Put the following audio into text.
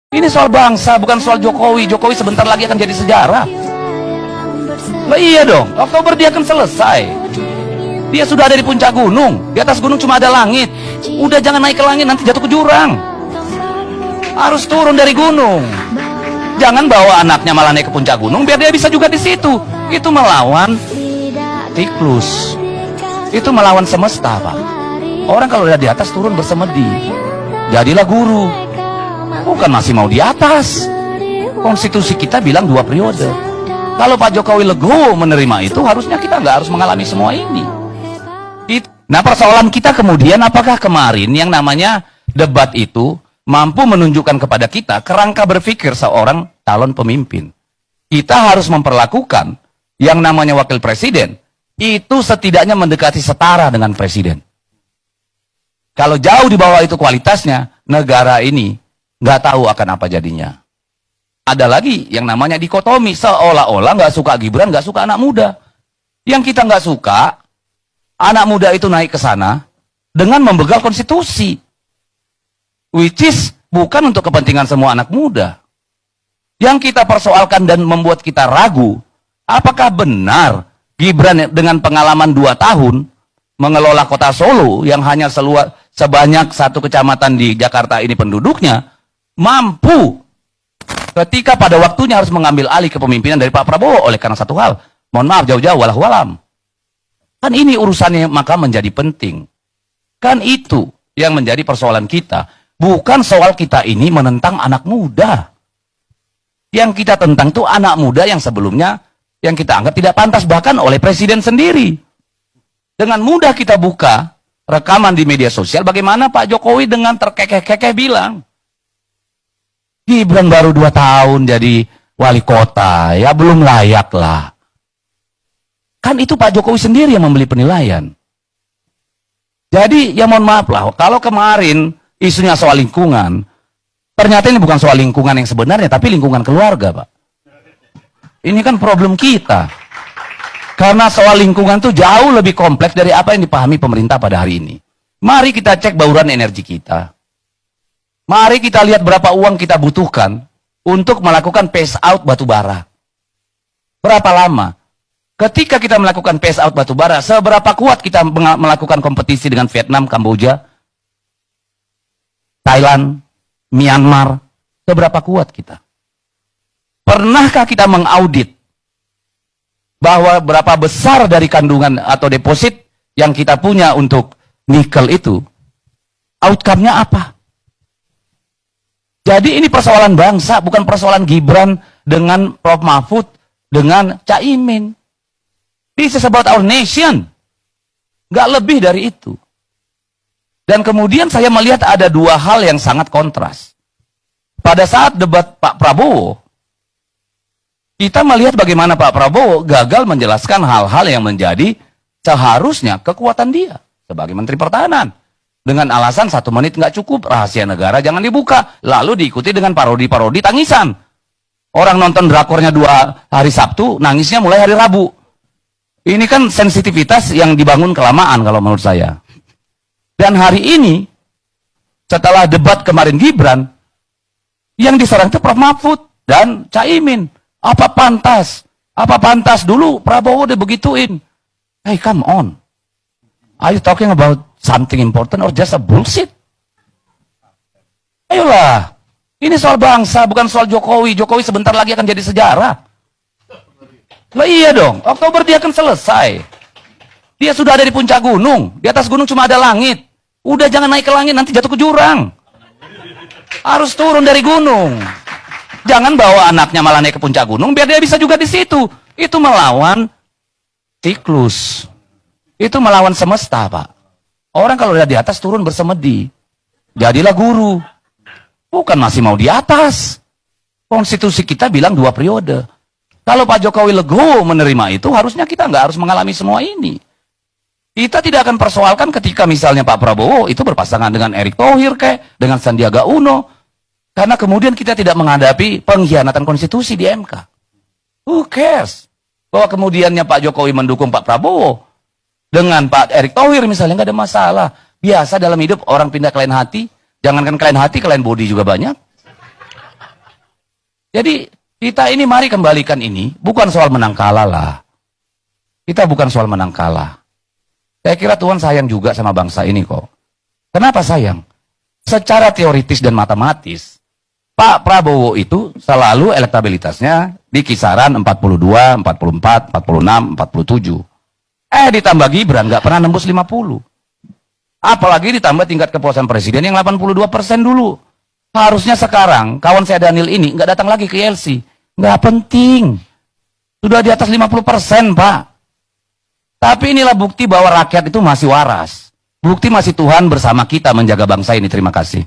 Ini soal bangsa, bukan soal Jokowi. Jokowi sebentar lagi akan jadi sejarah. Lah iya dong, Oktober dia akan selesai. Dia sudah ada di puncak gunung. Di atas gunung cuma ada langit. Udah jangan naik ke langit, nanti jatuh ke jurang. Harus turun dari gunung. Jangan bawa anaknya malah naik ke puncak gunung biar dia bisa juga di situ. Itu melawan siklus. Itu melawan semesta, Pak. Orang kalau udah di atas turun bersemedi. Jadilah guru. Bukan masih mau di atas. Konstitusi kita bilang 2 periode. Kalau Pak Jokowi legowo menerima itu, harusnya kita nggak harus mengalami semua ini. Nah, persoalan kita kemudian, apakah kemarin yang namanya debat itu mampu menunjukkan kepada kita kerangka berpikir seorang calon pemimpin. Kita harus memperlakukan yang namanya wakil presiden itu setidaknya mendekati setara dengan presiden. Kalau jauh di bawah itu kualitasnya, negara ini nggak tahu akan apa jadinya. Ada lagi yang namanya dikotomi, seolah-olah nggak suka Gibran, nggak suka anak muda. Yang kita nggak suka, anak muda itu naik ke sana dengan membegal konstitusi. Which is bukan untuk kepentingan semua anak muda. Yang kita persoalkan dan membuat kita ragu, apakah benar Gibran dengan pengalaman 2 tahun mengelola kota Solo yang hanya sebanyak 1 kecamatan di Jakarta ini penduduknya, mampu ketika pada waktunya harus mengambil alih kepemimpinan dari Pak Prabowo oleh karena satu hal. Mohon maaf jauh-jauh, wallahualam. Kan ini urusannya maka menjadi penting. Kan itu yang menjadi persoalan kita. Bukan soal kita ini menentang anak muda. Yang kita tentang itu anak muda yang sebelumnya yang kita anggap tidak pantas bahkan oleh presiden sendiri. Dengan mudah kita buka rekaman di media sosial bagaimana Pak Jokowi dengan terkekeh-kekeh bilang, Gibran baru 2 tahun jadi wali kota, ya belum layak lah. Kan itu Pak Jokowi sendiri yang membeli penilaian. Jadi ya mohon maaf lah, kalau kemarin isunya soal lingkungan, ternyata ini bukan soal lingkungan yang sebenarnya, tapi lingkungan keluarga, Pak. Ini kan problem kita. Karena soal lingkungan itu jauh lebih kompleks dari apa yang dipahami pemerintah pada hari ini. Mari kita cek bauran energi kita. Mari kita lihat berapa uang kita butuhkan untuk melakukan phase out batu bara. Berapa lama? Ketika kita melakukan phase out batu bara, seberapa kuat kita melakukan kompetisi dengan Vietnam, Kamboja, Thailand, Myanmar, seberapa kuat kita? Pernahkah kita mengaudit bahwa berapa besar dari kandungan atau deposit yang kita punya untuk nikel itu, outcome-nya apa? Jadi ini persoalan bangsa, bukan persoalan Gibran dengan Prof. Mahfud, dengan Caimin. This is about our nation. Nggak lebih dari itu. Dan kemudian saya melihat ada 2 hal yang sangat kontras. Pada saat debat Pak Prabowo, kita melihat bagaimana Pak Prabowo gagal menjelaskan hal-hal yang menjadi seharusnya kekuatan dia sebagai Menteri Pertahanan. Dengan alasan 1 menit nggak cukup, rahasia negara jangan dibuka. Lalu diikuti dengan parodi-parodi tangisan. Orang nonton drakornya 2 hari Sabtu, nangisnya mulai hari Rabu. Ini kan sensitivitas yang dibangun kelamaan kalau menurut saya. Dan hari ini, setelah debat kemarin Gibran, yang diserang itu Prof. Mahfud dan Caimin. Apa pantas? Apa pantas dulu Prabowo udah begituin? Hey, come on. Are you talking about something important or just a bullshit? Ayolah. Ini soal bangsa, bukan soal Jokowi. Jokowi sebentar lagi akan jadi sejarah. Lah iya dong, Oktober dia akan selesai. Dia sudah ada di puncak gunung. Di atas gunung cuma ada langit. Udah jangan naik ke langit, nanti jatuh ke jurang. Harus turun dari gunung. Jangan bawa anaknya malah naik ke puncak gunung biar dia bisa juga di situ. Itu melawan siklus. Itu melawan semesta, Pak. Orang kalau udah di atas turun bersemedi. Jadilah guru. Bukan masih mau di atas. Konstitusi kita bilang 2 periode. Kalau Pak Jokowi legowo menerima itu, harusnya kita nggak harus mengalami semua ini. Kita tidak akan persoalkan ketika misalnya Pak Prabowo itu berpasangan dengan Erick Thohir dengan Sandiaga Uno. Karena kemudian kita tidak menghadapi pengkhianatan konstitusi di MK. Who cares? Bahwa kemudiannya Pak Jokowi mendukung Pak Prabowo dengan Pak Erick Thohir misalnya nggak ada masalah. Biasa dalam hidup orang pindah ke lain hati. Jangankan ke lain hati, ke lain body juga banyak. Jadi kita ini mari kembalikan ini, bukan soal menang kalah lah. Kita bukan soal menang kalah. Saya kira Tuhan sayang juga sama bangsa ini kok. Kenapa sayang? Secara teoritis dan matematis, Pak Prabowo itu selalu elektabilitasnya di kisaran 42, 44, 46, 47. Ditambah Gibran nggak pernah nembus 50. Apalagi ditambah tingkat kepuasan presiden yang 82% dulu. Harusnya sekarang kawan saya Daniel ini nggak datang lagi ke YLC. Nggak penting. Sudah di atas 50%, Pak. Tapi inilah bukti bahwa rakyat itu masih waras. Bukti masih Tuhan bersama kita menjaga bangsa ini. Terima kasih.